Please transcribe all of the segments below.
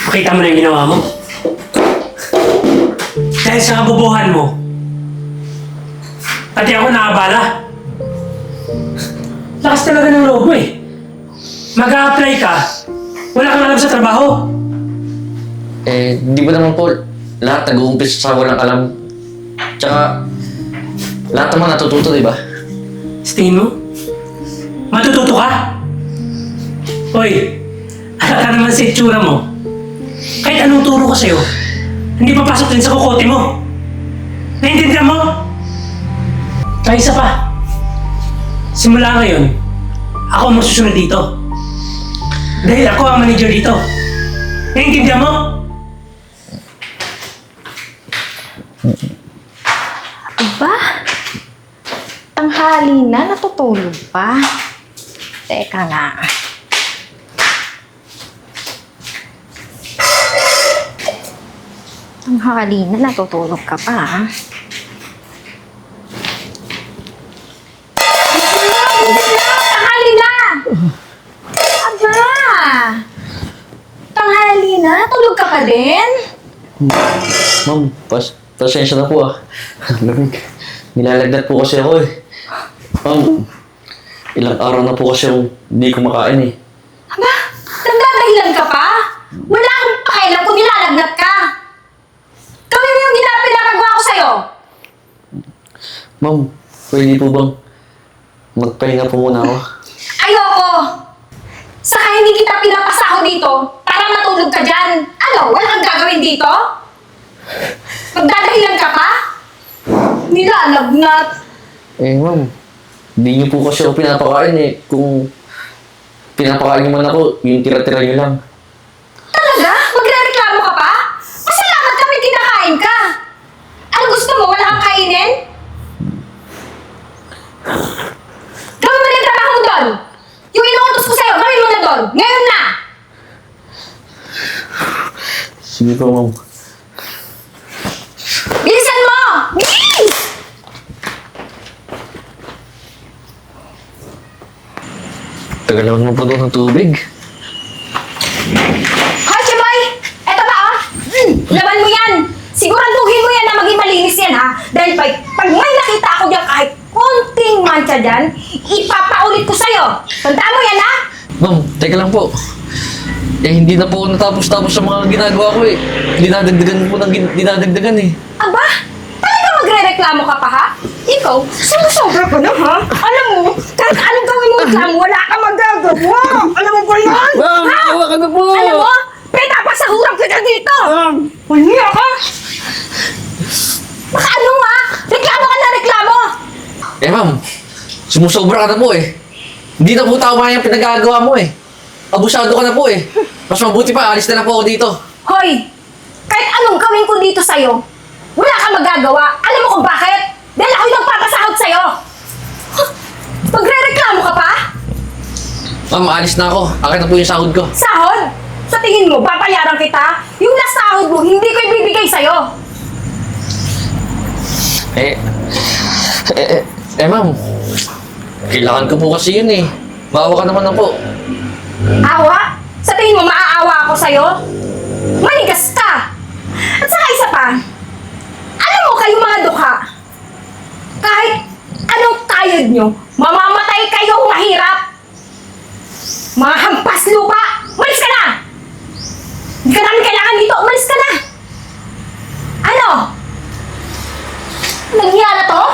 Pakita mo na yung ginawa mo. Dahil sa kabubuhan mo, pati ako nakabala. Lakas talaga ng loob mo eh. Mag-a-apply ka, wala kang alam sa trabaho. Di ba naman po, lahat nag-uumpisa sa walang alam. Tsaka, lahat naman natututo, di ba? Sa tingin mo, matututo ka? Hoy, alata naman sa itsura mo. Kahit anong turo ko sa'yo, hindi papasok din sa kukote mo. Naiintindihan mo? Kaya isa pa. Simula ngayon, ako ang masusunod dito. Dahil ako ang manager dito. Naiintindihan mo? Aba, tanghali na, natutulog pa. Teka nga. Tanghali na, natutulog ka pa, ha? Tanghali na! Aba! Tanghali na, natulog ka pa din? Ma'am, pasensya na po ah. Lamig. Nilalagnat po kasi ako eh. Ma'am, ilang araw na po kasi yung hindi kumakain eh. Aba, nagdadahilan ka pa? Wala akong pakialam kung nilalagnat ka. Gawin mo yung pinapagawa ko sa'yo. Ma'am, pwede po bang magpahinga po muna ako? Ayoko. Saka hindi kita pinapasaho dito para matulog ka dyan. Ano, wala kang gagawin dito? Magdadahilan ka pa? Nilalagnat. Ma'am, hindi niyo po kasi ako pinapakain eh. Kung pinapakain niyo man ako, yung tira-tira niyo lang. Talaga? Magre-reklamo ka pa? Pasalamat kami kinakain ka. Ano gusto mo? Wala kang kainin? Gawin mo na yung trabaho mo doon. Yung inuutos ko sa'yo, gawin mo na doon. Ngayon na! Sige po, ma'am. Bilisan mo! Bilis! Tagal naman mo pa doon ng tubig. Hoy, Chiboy! Eto ba, oh? Laban mo yan! Siguraduhin mo yan na maging malinis yan, ha? Dahil pag may nakita ako dyan kahit konting mancha dyan, ipapaulit ko sa'yo. Tandaan mo yan, ha? Ma'am, teka lang po. Hindi na po ako natapos-tapos sa mga ginagawa ko eh. Dinadagdagan po ng dinadagdagan eh. Aba, talaga magre-reklamo ka pa, ha? Ikaw, sumusobra ka na, ha? Alam mo, kahit anong gawin mo reklamo, wala ka magagawa. Alam mo ba yan? Ma'am, Ha? awa ka na po! Alam mo, pinapasahuran kita dito. Wala ka. Baka ano, ha? Reklamo ka na reklamo. Ma'am, sumusobra ka na po eh. Hindi na po tama yung pinagagawa mo eh. Abusado ka na po eh. Mas mabuti pa, alis na lang po ako dito. Hoy, kahit anong gawin ko dito sa'yo, wala kang magagawa. Alam mo kung bakit? Dahil ako'y nagpapasahod sa'yo. Huh, magre-reklamo ka pa? Ma'am, alis na ako. Akin na po yung sahod ko. Sahod? Sa tingin mo, babayaran kita? Yung nasahod mo, hindi ko ibibigay sa'yo. Ma'am. Kailangan ko po kasi yun eh. Maawa ka naman na po. Awa? Sa tingin mo, maaawa ako sa'yo? Manigas ka! At saka isa pa, alam mo kayong mga dukha, kahit anong kayod nyo, mamamatay kayong mahirap! Mga hampas lupa! Umalis ka na! Hindi ka namin kailangan dito! Umalis ka na! Ano? Nangyari na to?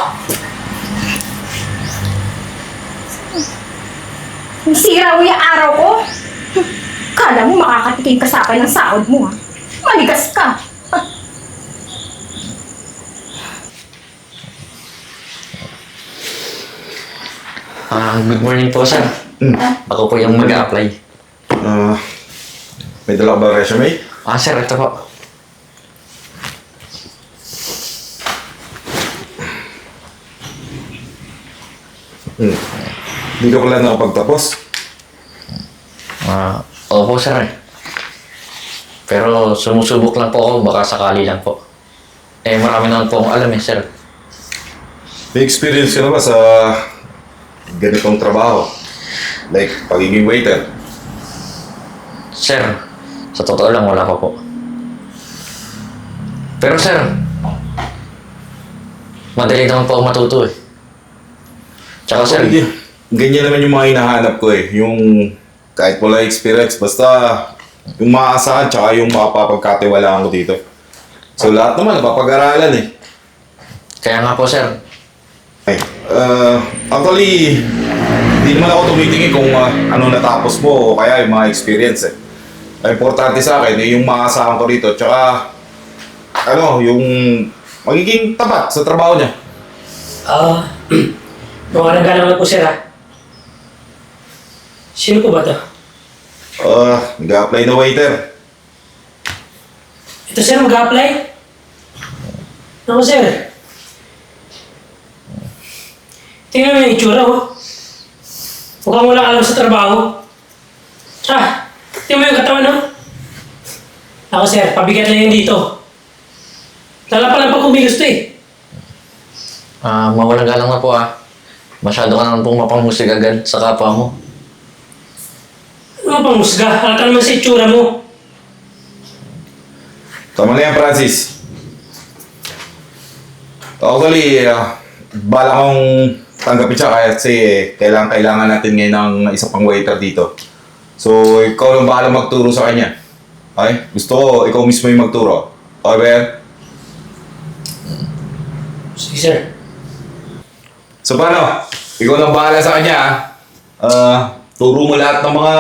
Sira mo yung araw ko? Kala mo makakatikim ka sa akin ng sahod mo, ha? Manigas ka! Good morning po, sir. Ako po yung mag-a-apply. May dala ka ba resume? Sir, ito po. Hindi ka pala nakapagtapos? Opo, sir. Pero sumusubok lang po ako, baka sakali lang po. Marami naman po akong alam sir. May experience ka na ba sa ganitong trabaho? Like, pagiging waiter? Sir, sa totoo lang, wala pa po. Pero sir, madali naman po ako matuto eh. Tsaka sir, Ganyan naman yung mga hinahanap ko eh. Yung kahit wala experience, basta yung maaasahan tsaka yung makapapagkatiwalaan ko dito. So lahat naman napapag-aralan eh. kaya nga po sir, Ay, actually, hindi naman ako tumitingin kung ano natapos mo o kaya yung mga experience eh. Ang importante sa akin eh, yung maaasahan ko rito. Tsaka, yung magiging tapat sa trabaho niya. Mga nagalaman po, sir, ha? Sino po ba to? Nag-apply na waiter. Ito, sir, mag-apply? Ako, sir. Tingnan mo yung itsura, oh. Mukhang walang alam sa trabaho. Tingnan mo yung katawan, oh. Ako, sir, pabigat na yun dito. Lala pa lang pag kumilos to, eh. mawalang galang na po ah. Masyado ka naman pong mapangmusig agad sa kapwa mo. Ano pang musga? Halata naman sa itsura mo. Tama na yan, Francis. Actually, bala kong tanggapin siya kasi kailangan natin ngayon ng isa pang waiter dito. So, ikaw lang bahala magturo sa kanya. Okay? Gusto ko, ikaw mismo yung magturo. Okay ba yan? Sige, sir. So, paano? Ikaw lang bahala sa kanya, turo mo lahat ng mga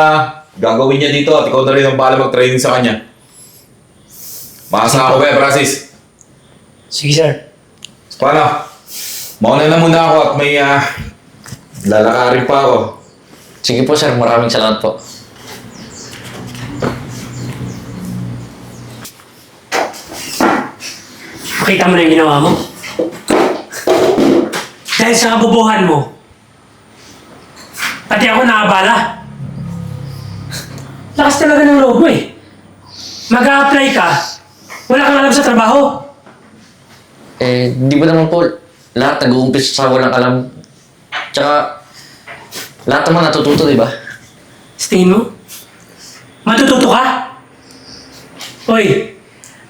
gagawin niya dito at ikaw na rin ang bahala mag-training sa kanya. Maasa ako ba yan, Francis? Sige, sir. So, paano? Mauna na muna ako at may lalakarin pa ako. Sige po sir, maraming salamat po. Makita mo na yung ginawa mo? Dahil sa kabubuhan mo, pati ako nakabala. Lakas talaga ng loob mo eh. Mag-a-apply ka, wala kang alam sa trabaho. Di ba naman po lahat nag-uumpisa sa walang alam? Tsaka, lahat naman natututo, di ba? Sa tingin mo? Matututo ka? Hoy,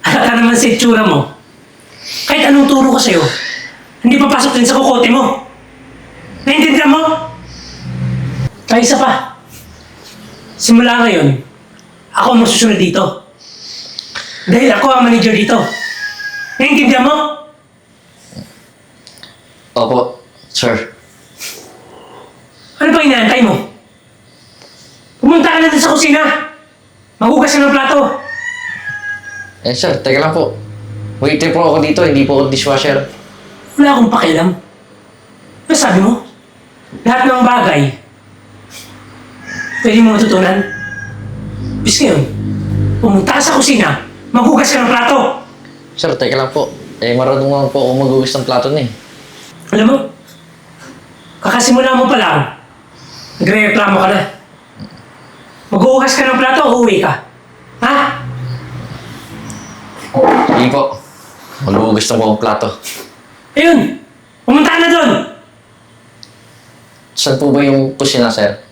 halata naman sa itsura mo. Kahit anong turo ko sa'yo, hindi papasok din sa kukote mo. Naintindihan mo? Kaya isa pa. Simula ngayon, ako ang masusunod dito. Dahil ako ang manager dito. Naintindihan mo? Opo, sir. Ano pa inaantay mo? Pumunta ka na dun sa kusina. Maghugas ka ng plato. Sir, teka lang po. Waiter po ako dito, hindi po ako dishwasher. Wala akong pakialam. Ano sabi mo? Lahat ng bagay, pwede mo matutunan. Bis ngayon, pumunta ka sa kusina, maghugas ka ng plato. Sir, teka lang po. Marunong naman po ako maghugas ng plato na eh. Alam mo, kakasimula mo pa lang, nagre-reklamo ka na. Maghuhugas ka ng plato o uuwi ka? Ha? Sige po. Maghuhugas na po akong plato. Ayun! Pumunta ka na doon! Saan po ba yung kusina, sir?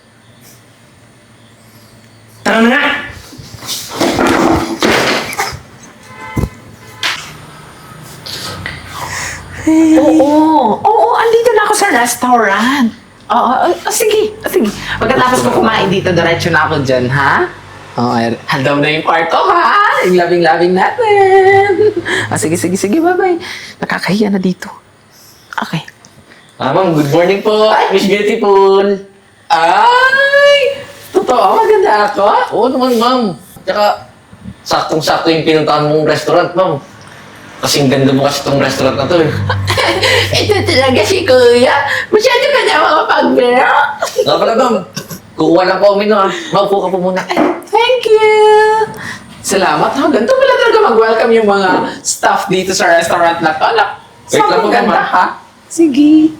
Tara na nga! Oo, andito na ako sa restaurant. Sige. Pagkatapos ko kumain dito, diretso na ako dyan, ha? Handaw na yung kwarto, ha? Yung labing-labing natin. Sige, bye-bye. Nakakahiya na dito. Okay. Ma'am, good morning po. Miss Beautiful. Ay! Totoo, maganda ako? Oo naman, ma'am. Tsaka, saktong-sakto yung pinuntahan mong restaurant, ma'am. Kasing ganda mo kasi itong restaurant na to eh. Ito talaga si Kuya. Masyado ka na makapagbiro. Nga pala, ma'am. Kukuha lang po kami na. Maupo ka po muna. Thank you! Salamat ha. Ganito pala talaga mag-welcome yung mga staff dito sa restaurant na to. Wait lang po, Sobrang ganda ma'am. ha. Sige.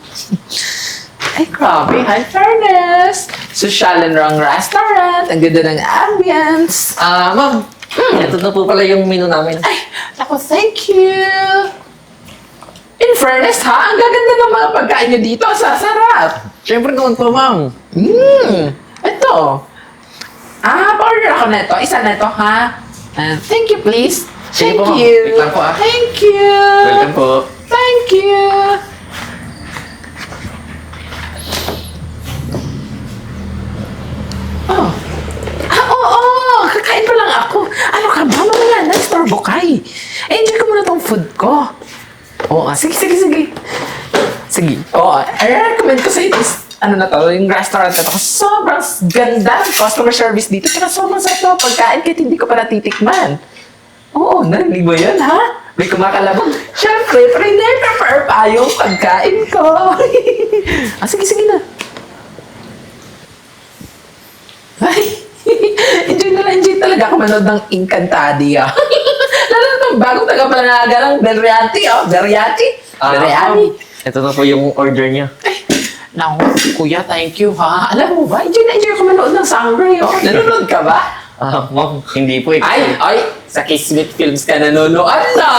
Ay, grabe. High fairness. Social and wrong restaurant. Ang ganda ng ambience. Ma'am. Ito na po pala yung menu namin. Ay, ako, thank you. In fairness ha, ang gaganda ng mga pagkain nyo dito. Ang sasarap. Siyempre naman po, ma'am. Ito. For Order ako na ito. Isa na ito, ha? Thank you, please. Sige Thank po, ma'am. you. Wait lang po, ah. Thank you. Welcome po. Thank you. Oh. Oo. Kakain pa lang ako. Ano ka ba? Mamaya na, storbo ka eh. Enjoy ko muna tong food ko. Oo, sige. Sige. Oo, I-recommend ko sa'yo this, ano na to, yung restaurant na to. Sobrang ganda ng customer service dito. Tsaka sobrang sarap na pagkain kahit hindi ko pa natitikman. Oo, narinig mo yun, ha? May kumakalabog. Siyempre, pre-prepare pa yung pagkain ko. Sige na. Ay, enjoy talaga ako manood ng Encantadia. Lalo na itong bagong tagapanaga ng Beriati, oh. Beriati. Ma'am, ito na po yung order niya. Naku, kuya, thank you, ha? Alam mo ba, enjoy ako manood ng Sangre, oh. Nanonood ka ba? Ma'am, hindi po eh. Ay, sa Kismet Films ka nanonood na.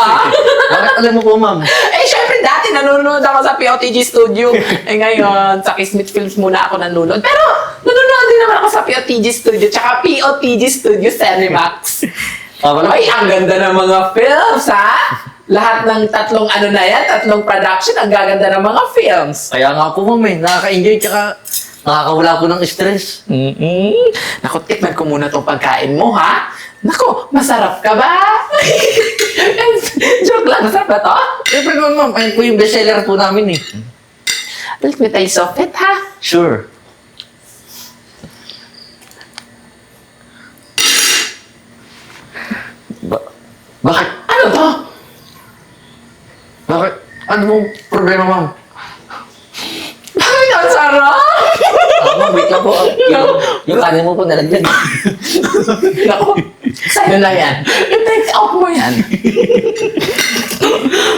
Bakit alam mo po, ma'am? Syempre dati nanonood ako sa POTG Studio. Ngayon, sa Kismet Films muna ako nanonood. Pero, nanonood din naman ako sa POTG Studio, tsaka POTG Studio Cinemax. Ay, ang ganda ng mga films, ha? Lahat ng tatlong production, ang gaganda ng mga films. Kaya nga po, ma'am eh. Nakaka-enjoy tsaka nakakawala po ng stress. Naku, tikman ko muna tong pagkain mo, ha? Naku, masarap ka ba? Joke lang, masarap ba to? Siyempre po, ma'am. Ayun po yung bestseller po namin eh. Let me taste of it, ha? Sure. Bakit? Ano to? Bakit? Ano mong problema, ma'am? Ay, ang sarap! Ma'am, wait lang po. Yung kanin mo po nalagyan. Naku, sa'yo na yan. I-take out mo yan.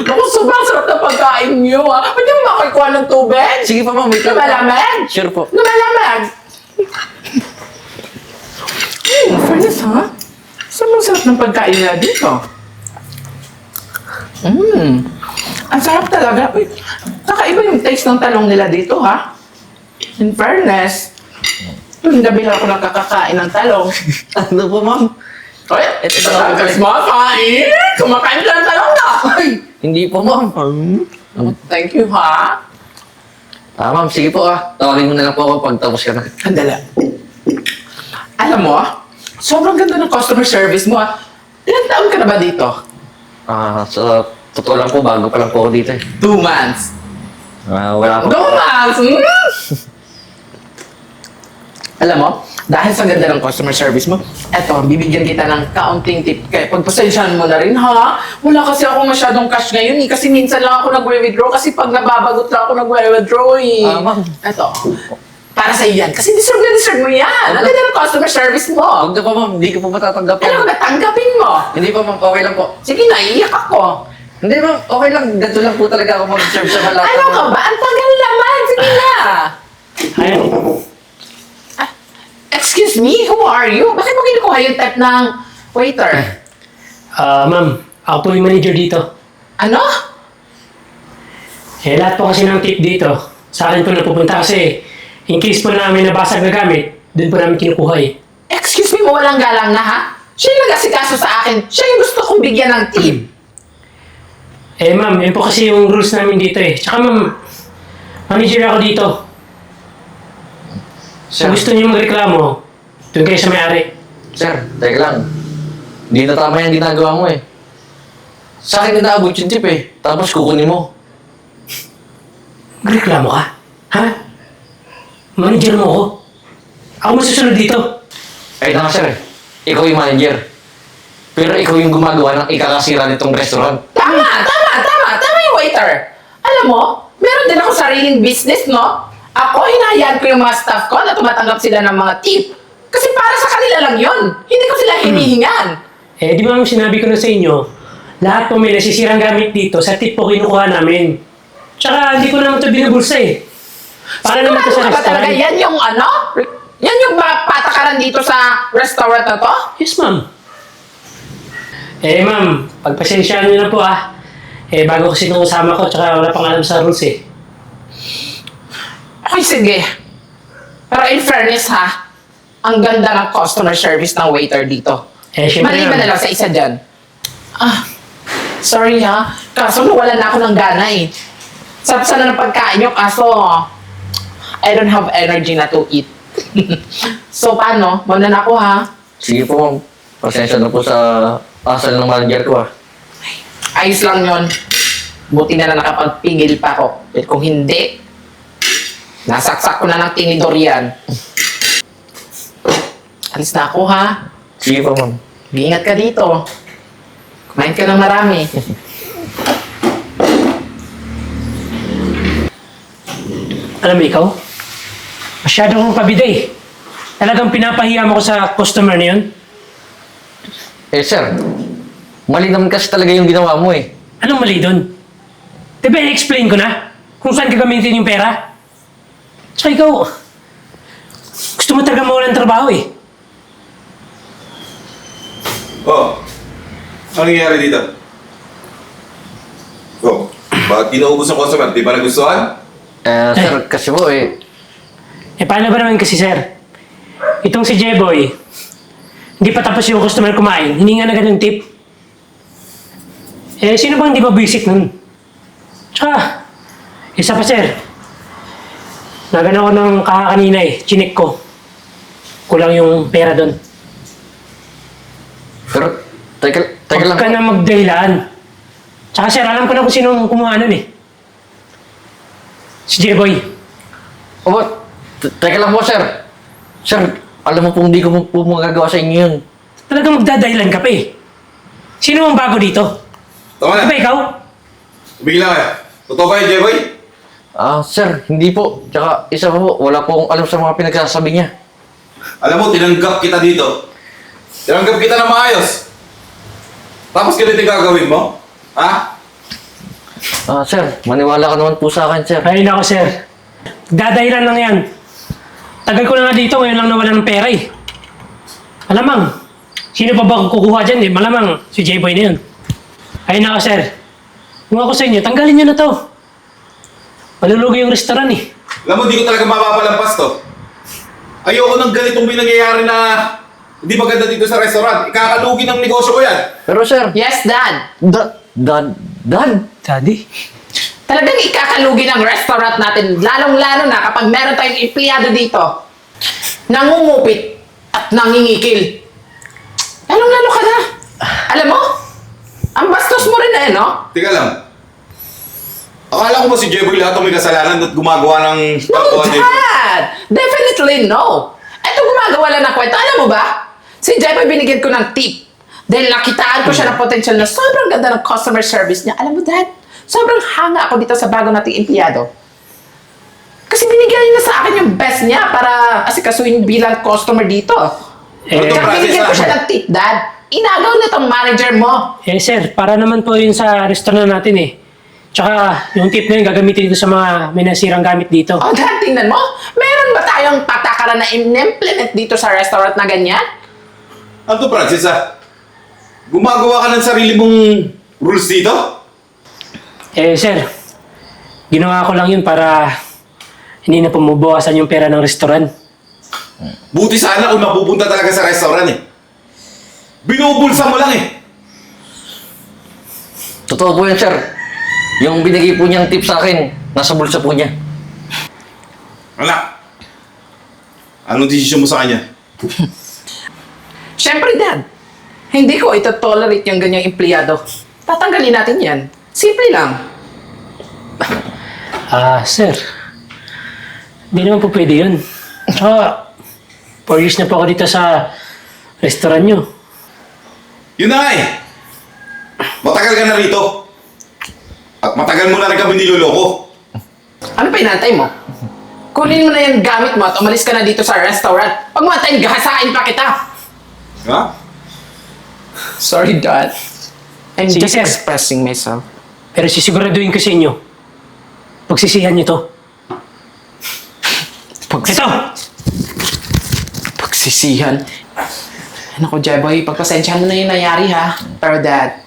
Naku, sobrang sarap na pagkain niyo, ha? Pwede mo makikuha ng tubig? Sige pa, ma'am. Wait lang. Lumalamig? Sure po. Lumalamig? Fairness, ha? Sobrang sarap ng pagkain nila dito. Ang sarap talaga. Uy, kakaiba yung taste ng talong nila dito, ha? In fairness, tuwing gabi lang ako nakakakain ng talong. Ano po, ma'am? Oy, ito na talaga kumakain. Kumakain ka ng talong na. Ay, Hindi po, ma'am. thank you, ha? Ma'am, sige po Tawagin mo na lang po ako pag tapos ka na. Andala. Alam mo, sobrang ganda ng customer service mo, ha? Ilang taon ka na ba dito? Sa totoo lang po, bago pa lang po ako dito eh. 2 months. Wala po. 2 months! Alam mo, dahil sa ganda ng customer service mo, eto, bibigyan kita ng kaunting tip. Kaya pagpasensyahan mo na rin, ha? Wala kasi ako masyadong cash ngayon, eh. Kasi minsan lang ako nag-withdraw. Kasi pag nababagot lang ako nag-withdraw, eh. Ma'am. Eto, para sa yan. Kasi deserve mo yan. Ang ganda ng customer service mo. Huwag na po, ma'am. Hindi ko po matatanggap Ano yan. ba, tanggapin mo? Hindi po, ma'am. Okay lang po. Sige, naiiyak ako. Hindi, ma'am. Okay lang. Ganito lang po talaga ako mag-serve sa lahat. Ano ka ba? Ang tagal naman. Sige na. Ayun. Excuse me, who are you? Bakit mo kinukuha yung tip ng waiter? Ma'am, ako po yung manager dito. Ano? Lahat po kasi ng tip dito, sa akin po napupunta kasi in case po namin nabasag na gamit, doon po namin kinukuha eh. Excuse me, mawalang galang na ha? Siya yung nag-asikaso sa akin. Siya yung gusto kong bigyan ng tip. Ma'am, yun po kasi yung rules namin dito eh. Tsaka ma'am, manager ako dito. Kung gusto niyo magreklamo, doon kayo sa may-ari. Sir, teka lang. Hindi na tama yung ginagawa mo eh. Sa akin na naabot yung tip eh. Tapos kukunin mo. Magreklamo ka? Ha? Manager mo ako? Ako masusunod dito. Ay na nga sir eh. Ikaw yung manager. Pero ikaw yung gumagawa ng ikakasira nitong restaurant. Tama yung waiter. Alam mo, meron din ako sariling business, no? Ako, hinahayaan ko yung mga staff ko na tumatanggap sila ng mga tip. Kasi para sa kanila lang yun. Hindi ko sila hinihingan. Di ba ma'am, sinabi ko na sa inyo, lahat po may nasisirang gamit dito, sa tip po kinukuha namin. Tsaka hindi ko naman ito binubulsa eh. Para naman ito sa Sigurado ka ba talaga restaurant. yan yung ano? Yan yung patakaran dito sa restaurant na to? Yes ma'am. Ma'am, pagpasensyaan niyo na po bago kasi nung kasama ko, tsaka wala pang alam sa rules eh. Okay, sige. Pero in fairness ha, Ang ganda ng customer service ng waiter dito. Syempre Maliban na lang sa isa dyan. Sorry ha. Kaso nawalan na ako ng gana eh. Sarap sana ng pagkain nyo, kaso I don't have energy na to eat. So paano? Mauna na ako ha. Sige po, ma'am. Pasensya na po sa asal ng manager ko, ah. Ayos lang yon. Buti na lang nakapagpigil pa ako. Pero kung hindi, nasaksak ko na ng tinidor yan. Alis na ako ha. Sige po, ma'am. Ingat ka dito. Kumain ka ng marami. Alam mo ikaw, masyado kong pabida eh. Talagang pinapahiya mo ko sa customer na yun. Eh, sir. Mali naman kasi talaga yung ginawa mo, eh. Anong mali doon? Di ba i-explain ko na kung saan ka gamitin yung pera? Tsaka ikaw, gusto mo talaga mawalan ng trabaho eh. Oh, ano nangyayari dito? Oh, bakit kinaubos ng customer? Di ba nagustuhan? Sir, kasi po, eh. Paano ba naman kasi sir? Itong si Jeboy, hindi pa tapos yung customer kumain, hininga na agad ng tip. Sino bang hindi mabisit nun? Tsaka, isa pa sir, nagano ko ng kanina eh, chinik ko. Kulang yung pera doon. Pero, teka lang. Huwag ka na magdahilan. Tsaka sir, alam ko na kung sinong kumuha nun eh. Si Jeboy. Opo, teka lang po, sir. Sir, alam mo pong hindi ko po magagawa sa inyo yun. Talagang magdadahilan ka pa eh. Sino ang bago dito? Tama Di ba na. ikaw? Bigla kayo. Totoo kayo, Jeboy? Sir, hindi po. Tsaka, isa pa po, wala pong alam sa mga pinagsasabi niya. Alam mo, tinanggap kita dito. Tinanggap kita na maayos. Tapos ganito yung gagawin mo? Ha? Sir, maniwala ka naman po sa akin, sir. Ay nako sir. Dadahilan lang yan. Tagal ko na nga dito, ngayon lang nawala ng pera eh. Malamang, sino pa ba kukuha dyan eh? Malamang, si J-Boy na yun. Ay nako sir. Kung ako sa inyo, tanggalin nyo na to. Malulugi yung restaurant eh. Alam mo, di ko talaga mapapalampas to. Ayoko ng ganitong nangyayari na hindi maganda dito sa restaurant. Ikakalugi ng negosyo ko yan. Pero, sir, Yes, Dad. Dad? Daddy? Talagang ikakalugi ng restaurant natin, lalong-lalo na kapag meron tayong empleyado dito. Nangungupit at nangingikil. Lalong-lalo ka na. Alam mo, ang bastos mo rin eh, no? Teka lang. Akala ko ba si Jeboy lahat ang may kasalanan at gumagawa ng No, kalokohan dito? Dad! Definitely no! Eto gumagawa lang ng kwento. Alam mo ba? Si Jeboy binigyan ko ng tip. Dahil nakitaan ko siya ng potential na sobrang ganda ng customer service niya. Alam mo, Dad, sobrang hanga ako dito sa bago nating empleyado. Kasi binigyan niya sa akin yung best niya para asikasuhin bilang customer dito. Eh, Ito, Kaya binigyan ko Francis, siya ng tip, Dad. Inagaw na tong manager mo. Sir, para naman po yun sa restaurant natin eh. Tsaka, yung tip na yun gagamitin ko sa mga may nasirang gamit dito. O, Dad, tingnan mo. Meron ba tayong patakaran na in-implement dito sa restaurant na ganyan? Ano to, Francis, ha? Gumagawa ka ng sarili mong rules dito? Sir, ginawa ko lang yun para hindi na pumubawasan yung pera ng restaurant. Buti sana kung napupunta talaga sa restaurant eh. Binubulsa mo lang eh. Totoo po yan, sir. Yung binigay po niyang tip sa akin, nasa bulsa po niya. Anak, anong desisyon mo sa kanya? Siyempre, Dad. Hindi ko ito tolerate yung ganyang empleyado. Tatanggalin natin yan. Simple lang. Sir, hindi naman po pwede yun. Tsaka, 4 years na po ako dito sa restaurant nyo. Yun na nga eh. Matagal ka na rito. At matagal mo na rin kami niloloko. Ano pa inantay mo? Kunin mo na yung gamit mo at umalis ka na dito sa restaurant. Pag matayin, gahasain pa kita. Ha? Sorry, Dad. I'm Sige, just sir. expressing myself. Pero sisiguraduhin ko sa inyo, pagsisihan nyo to. Ito! Pagsisihan. Ano ko, Jeboy, pagpasensyahan mo na yung nangyari, ha? Pero, Dad,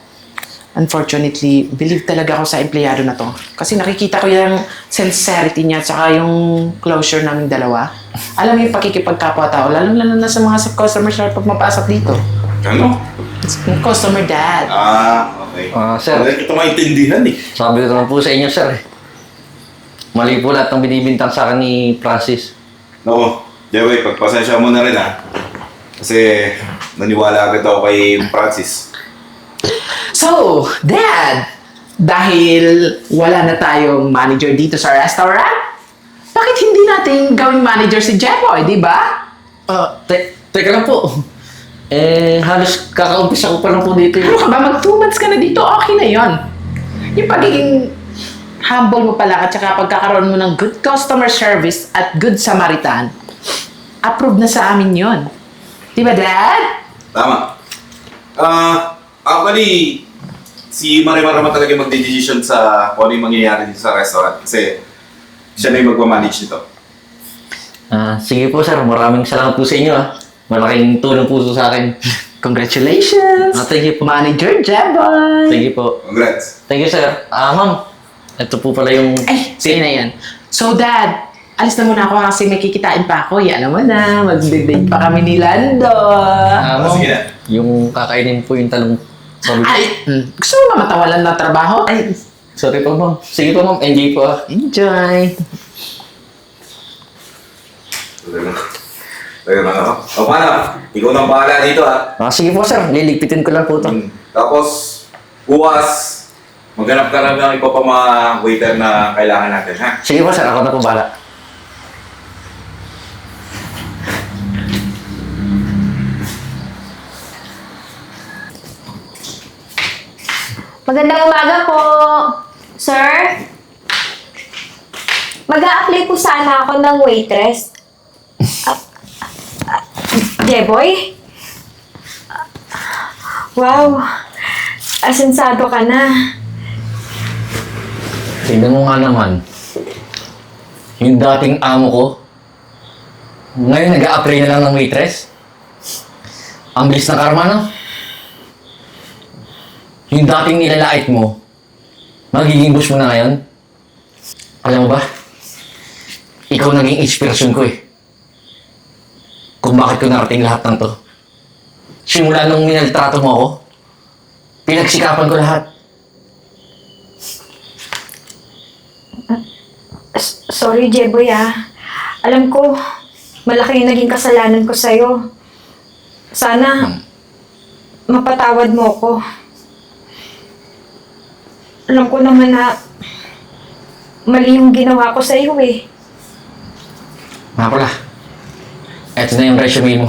Unfortunately, believe talaga ako sa empleyado na to. Kasi nakikita ko yung sincerity niya tsaka yung closure naming dalawa. Alam mo yung pakikipagkapwa-tao, lalo-lalo na sa mga customer service pag mapasok dito. Ano? Yung customer dad. Okay. Sir. Wala ito maintindihan eh. Sabi ko naman po sa inyo, sir. Mali po lahat ng binibintang sa akin ni Francis. Naku, Jeboy, pagpasensya mo na rin ha. Kasi naniwala agad ako kay Francis. So, Dad, dahil wala na tayong manager dito sa restaurant, bakit hindi natin gawing manager si Jeboy, di ba? Teka lang po. Halos kakaumpisa ko pa lang po dito. Ano ka ba? Mag 2 months ka na dito, okay na yon. Yung pagiging humble mo pala at saka pagkakaroon mo ng good customer service at good Samaritan, approve na sa amin yon. Di ba, Dad? Tama. Actually, si Marimar naman talaga magde-decision sa kung ano yung mangyayari dito sa restaurant. Kasi siya na yung magmamanage nito. Sige po, sir. Maraming salamat po sa inyo. Malaking tulong po sa akin. Congratulations! Thank you po. Manager Jeboy! Thank you po. Congrats. Thank you, sir. Ma'am. Ito po pala yung... Ay, sige na yan. So, Dad, alis na muna ako kasi may kikitain pa ako. Yan naman na, mag-date pa kami ni Lando. Ma'am, sige na. yung kakainin po yung talong. Sorry po. Ay, gusto mo ba matawalan ng trabaho? Ay, sorry po, ma'am. Sige po, ma'am. Enjoy po. Enjoy! Teka lang ako. O paano? Ikaw nang bahala dito ha. Sige po, sir. Liligpitin ko lang po ito. Tapos, bukas, maghanap ka lang ng iba pa mga waiter na kailangan natin ha. Sige po, sir. Ako na po bahala. Magandang umaga po, sir. Mag-a-apply po sana ako ng waitress. Jeboy? Wow, asensado ka na. Tingnan mo nga naman. Yung dating amo ko, ngayon nag-a-apply na lang ng waitress. Ang bilis ng karma, no? Yung dating nilalait mo, magiging boss mo na ngayon. Alam mo ba? Ikaw naging inspirasyon ko eh. Kung bakit ko narating lahat ng to. Simula nung minaltrato mo ako, pinagsikapan ko lahat. Sorry, Jeboy Alam ko, malaki yung naging kasalanan ko sa'yo. Sana, mapatawad mo ko. Alam ko naman na mali yung ginawa ko sa'yo eh. Nga pala, eto na yung resume mo.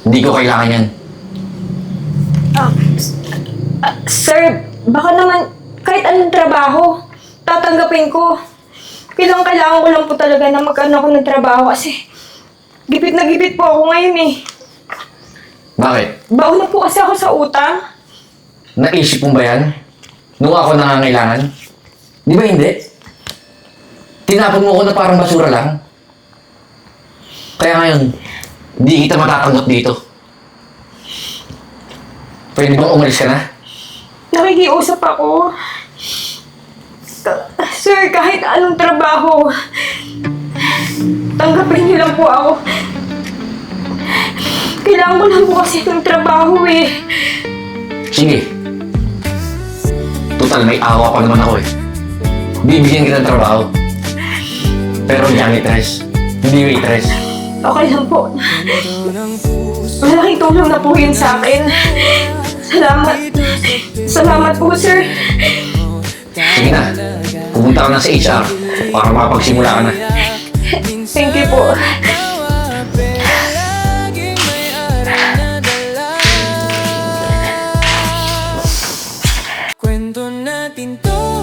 Hindi ko kailangan yan. Sir, baka naman kahit anong trabaho, tatanggapin ko. Kailangan ko lang po talaga na magkano ako ng trabaho kasi gipit na gipit po ako ngayon eh. Bakit? Baon na po kasi ako sa utang. Naisip mo ba yan? Nung ako nangangailangan? Di ba hindi? Tinapon mo ako na parang basura lang. Kaya ngayon, hindi kita matatanggap dito. Pwede bang umalis ka na? Nakikiusap ako. Sir, kahit anong trabaho, tanggapin niyo lang po ako. Kailangan ko lang po kasi itong trabaho eh. Sige. Total, may awa pa naman ako eh. Bibigyan kita ng trabaho. Pero janitress, hindi waitress. Okay lang po. Malaking tulong na po yun sa akin. Salamat. Salamat po, sir. Sige na, pumunta ka na sa HR para makapagsimula ka na. Thank you po. Kwento natin to